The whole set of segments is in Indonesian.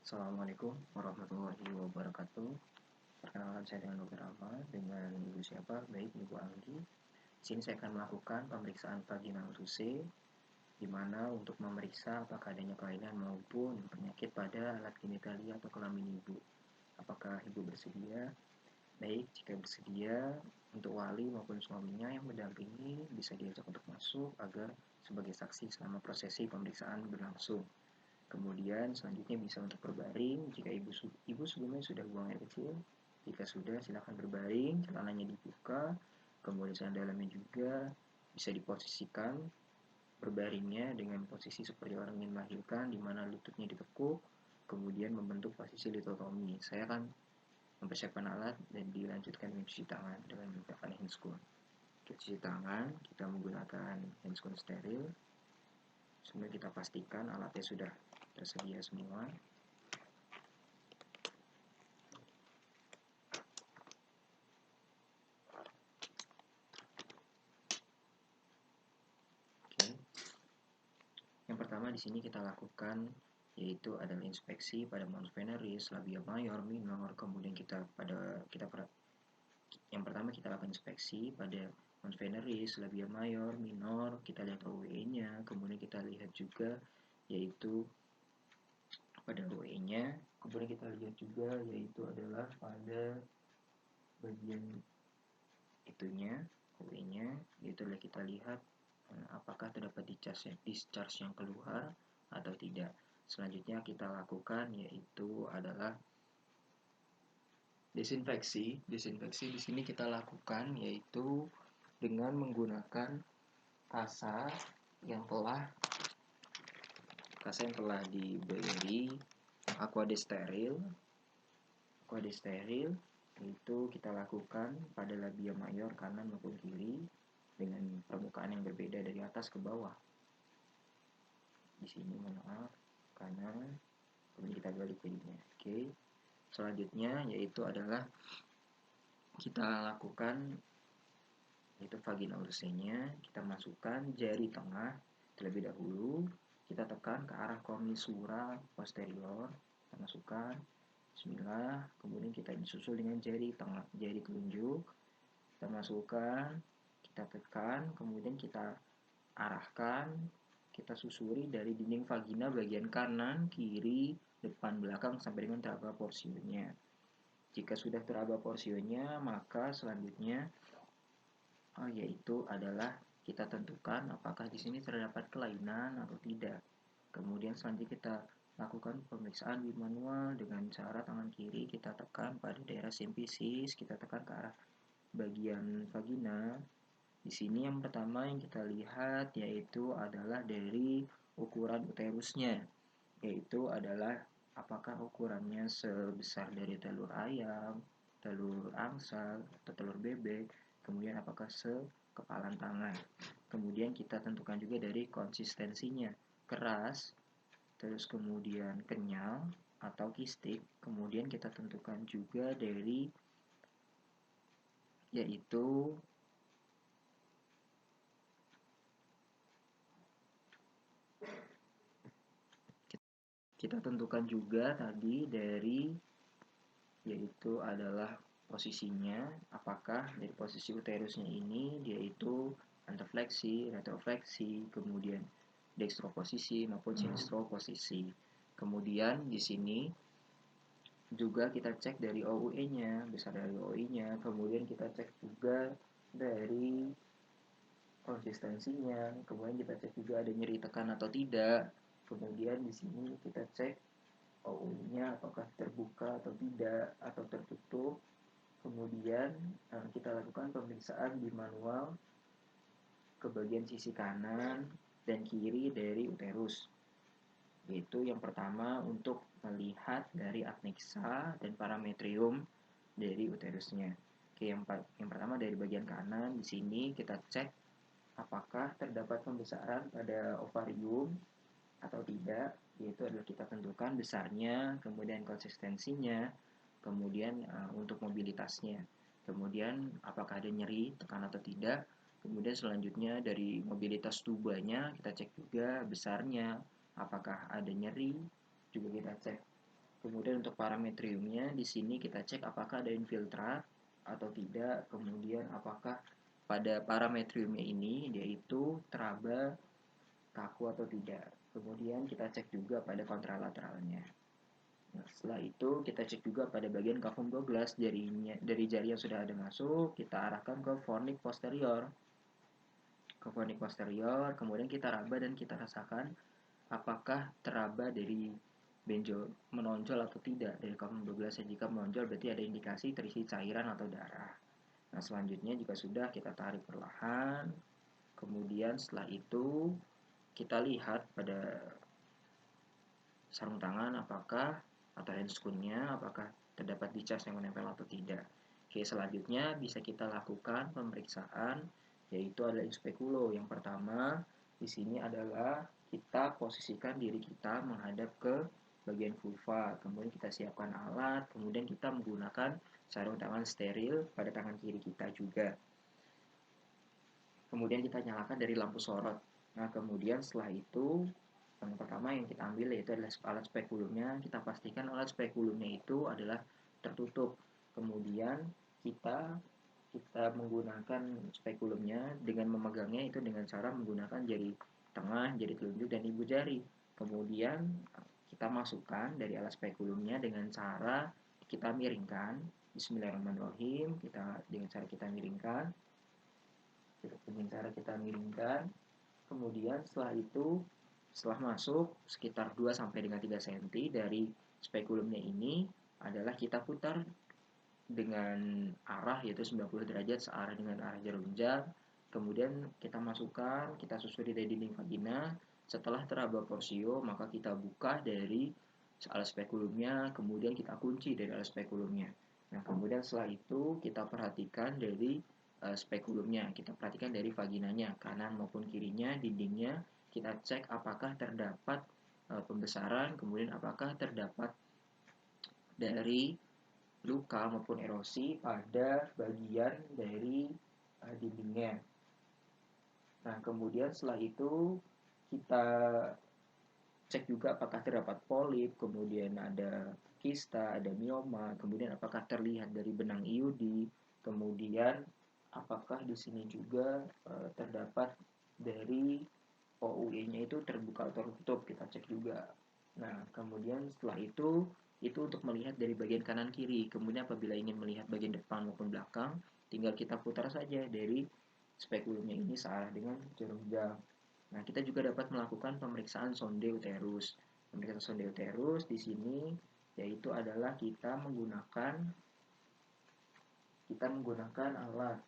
Assalamualaikum warahmatullahi wabarakatuh. Perkenalkan saya dengan Dr. Ahmad, dengan Ibu siapa? Baik, Ibu Anggi. Di sini saya akan melakukan pemeriksaan vaginal tuse, di mana untuk memeriksa apakah adanya kelainan maupun penyakit pada alat genitalia atau kelamin ibu. Apakah ibu bersedia? Baik, jika bersedia, untuk wali maupun suaminya yang mendampingi bisa diajak untuk masuk agar sebagai saksi selama prosesi pemeriksaan berlangsung. Kemudian selanjutnya bisa untuk berbaring jika ibu sebelumnya sudah buang air kecil. Jika sudah, silakan berbaring, celananya dibuka, kemudian dalamnya juga bisa diposisikan berbaringnya dengan posisi seperti orang ingin melahirkan, di mana lututnya ditekuk, kemudian membentuk posisi litotomi. Saya akan mempersiapkan alat dan dilanjutkan dengan cuci tangan dengan menggunakan handscoon. Cuci tangan, kita menggunakan handscoon steril. Sebelum kita pastikan alatnya sudah tersedia semua. Oke. Yang pertama di sini kita lakukan yaitu adalah inspeksi pada mons veneris, labia mayor, minor, kemudian yang pertama kita lakukan inspeksi pada mons veneris, labia mayor, minor, kita lihat OWE-nya, kemudian kita lihat juga yaitu pada OWE-nya, kemudian kita lihat juga yaitu adalah pada bagian itunya, OWE-nya, yaitu adalah kita lihat apakah terdapat discharge yang keluar atau tidak. Selanjutnya kita lakukan yaitu adalah desinfeksi. Desinfeksi di sini kita lakukan yaitu dengan menggunakan kasa yang telah diberi aquadesteril. Itu kita lakukan pada labia mayor kanan maupun kiri dengan permukaan yang berbeda dari atas ke bawah. Di sini maaf, kanan, kemudian kita balik jadinya. Oke. Selanjutnya yaitu adalah kita lakukan yaitu vaginal lusenya, kita masukkan jari tengah terlebih dahulu, kita tekan ke arah komissura posterior, kita masukkan, bismillah, kemudian kita disusul dengan jari telunjuk, kita masukkan, kita tekan, kemudian kita arahkan, kita susuri dari dinding vagina bagian kanan, kiri, depan, belakang sampai dengan teraba porsionya. Jika sudah teraba porsionya, maka selanjutnya yaitu adalah kita tentukan apakah di sini terdapat kelainan atau tidak. Kemudian selanjutnya kita lakukan pemeriksaan bimanual dengan cara tangan kiri kita tekan pada daerah simfisis, kita tekan ke arah bagian vagina. Di sini yang pertama yang kita lihat yaitu adalah dari ukuran uterusnya, yaitu adalah apakah ukurannya sebesar dari telur ayam, telur angsa, atau telur bebek, kemudian apakah sekepalan tangan. Kemudian kita tentukan juga dari konsistensinya, keras, terus kemudian kenyal atau kistik. Kemudian kita tentukan juga dari yaitu kita tentukan juga tadi dari yaitu adalah posisinya, apakah dari posisi uterusnya ini dia itu antefleksi, retrofleksi, kemudian dextroposisi maupun sinistroposisi. Kemudian di sini juga kita cek dari OUE-nya, besar dari OUE-nya, kemudian kita cek juga dari konsistensinya, kemudian kita cek juga ada nyeri tekan atau tidak. Kemudian di sini kita cek OU-nya apakah terbuka atau tidak atau tertutup. Kemudian kita lakukan pemeriksaan bimanual ke bagian sisi kanan dan kiri dari uterus. Yaitu yang pertama untuk melihat dari adnexa dan parametrium dari uterusnya. Oke, yang pertama dari bagian kanan di sini kita cek apakah terdapat pembesaran pada ovarium atau tidak, yaitu adalah kita tentukan besarnya, kemudian konsistensinya, kemudian untuk mobilitasnya, kemudian apakah ada nyeri, tekan atau tidak, kemudian selanjutnya dari mobilitas tubanya kita cek juga besarnya, apakah ada nyeri, juga kita cek. Kemudian untuk parametriumnya di sini kita cek apakah ada infiltrat atau tidak. Kemudian apakah pada parametriumnya ini yaitu teraba kaku atau tidak. Kemudian kita cek juga pada kontralateralnya. Nah, setelah itu kita cek juga pada bagian cavum 12 dari jari yang sudah ada masuk, kita arahkan ke fornik posterior. Ke fornik posterior, kemudian kita raba dan kita rasakan apakah teraba dari benjol menonjol atau tidak dari cavum 12. Jika menonjol berarti ada indikasi terisi cairan atau darah. Nah, selanjutnya jika sudah kita tarik perlahan, kemudian setelah itu kita lihat pada sarung tangan apakah atau handscoon-nya apakah terdapat dicas yang menempel atau tidak. Oke, selanjutnya bisa kita lakukan pemeriksaan yaitu adalah inspekulo. Yang pertama di sini adalah kita posisikan diri kita menghadap ke bagian vulva, kemudian kita siapkan alat, kemudian kita menggunakan sarung tangan steril pada tangan kiri kita juga. Kemudian kita nyalakan dari lampu sorot. Nah, kemudian setelah itu yang pertama yang kita ambil yaitu adalah alat spekulumnya. Kita pastikan alat spekulumnya itu adalah tertutup. Kemudian kita kita menggunakan spekulumnya dengan memegangnya itu dengan cara menggunakan jari tengah, jari telunjuk, dan ibu jari. Kemudian kita masukkan dari alat spekulumnya dengan cara kita miringkan. Bismillahirrahmanirrahim. Dengan cara kita miringkan. Dengan cara kita miringkan. Kemudian setelah itu setelah masuk sekitar 2 sampai dengan 3 cm dari spekulumnya ini adalah kita putar dengan arah yaitu 90 derajat searah dengan arah jarum jam. Kemudian kita masukkan, kita susuri dari dinding vagina. Setelah teraba porsio, maka kita buka dari alas spekulumnya, kemudian kita kunci dari alas spekulumnya. Nah, kemudian setelah itu kita perhatikan dari spekulumnya, kita perhatikan dari vaginanya, kanan maupun kirinya, dindingnya, kita cek apakah terdapat pembesaran, kemudian apakah terdapat dari luka maupun erosi pada bagian dari dindingnya. Nah, kemudian setelah itu kita cek juga apakah terdapat polip, kemudian ada kista, ada mioma, kemudian apakah terlihat dari benang iudi, kemudian apakah di sini juga terdapat dari OUE-nya itu terbuka atau tertutup, kita cek juga. Nah, kemudian setelah itu untuk melihat dari bagian kanan kiri. Kemudian apabila ingin melihat bagian depan maupun belakang, tinggal kita putar saja dari spekulumnya ini searah dengan jarum jam. Nah, kita juga dapat melakukan pemeriksaan sonde uterus. Pemeriksaan sonde uterus di sini yaitu adalah kita menggunakan alat.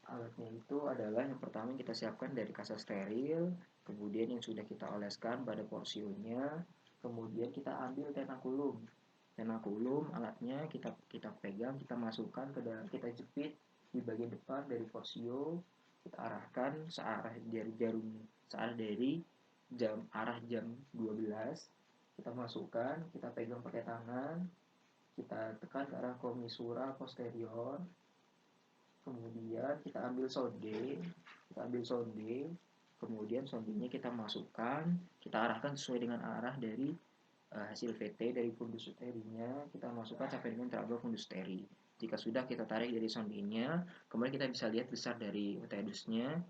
Alatnya itu adalah yang pertama yang kita siapkan dari kasa steril, kemudian yang sudah kita oleskan pada porsionya, kemudian kita ambil tenakulum. Tenakulum alatnya kita pegang, kita masukkan ke dalam, kita jepit di bagian depan dari porsio, kita arahkan searah dari arah jam 12, kita masukkan, kita pegang pakai tangan, kita tekan ke arah komisura posterior, kemudian kita ambil sonde, kemudian sondenya kita masukkan, kita arahkan sesuai dengan arah dari hasil VT dari fundus uterinya, kita masukkan sampai dengan teraba fundus uteri. Jika sudah kita tarik dari sondenya, kemudian kita bisa lihat besar dari uterusnya,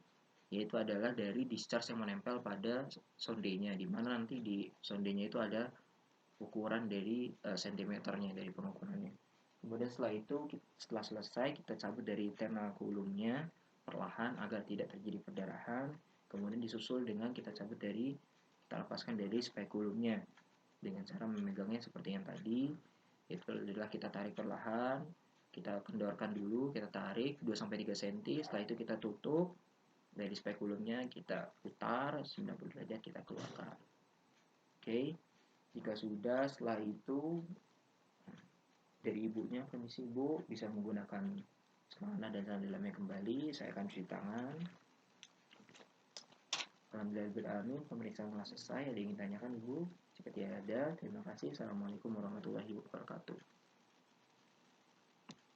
yaitu adalah dari discharge yang menempel pada sondenya, di mana nanti di sondenya itu ada ukuran dari sentimeternya dari pengukurannya. Kemudian setelah selesai kita cabut dari tenakulumnya perlahan agar tidak terjadi perdarahan. Kemudian disusul dengan kita lepaskan dari spekulumnya dengan cara memegangnya seperti yang tadi. Itu adalah kita tarik perlahan, kita kendorkan dulu, kita tarik 2 sampai 3 cm, setelah itu kita tutup dari spekulumnya, kita putar 90 derajat, kita keluarkan. Oke. Jika sudah, setelah itu dari ibunya, permisi ibu, bisa menggunakan celana dan celana dalamnya kembali. Saya akan cuci tangan. Alhamdulillah, pemeriksaan telah selesai. Ada yang ingin tanyakan ibu? Jika tidak ada, terima kasih. Assalamualaikum warahmatullahi wabarakatuh.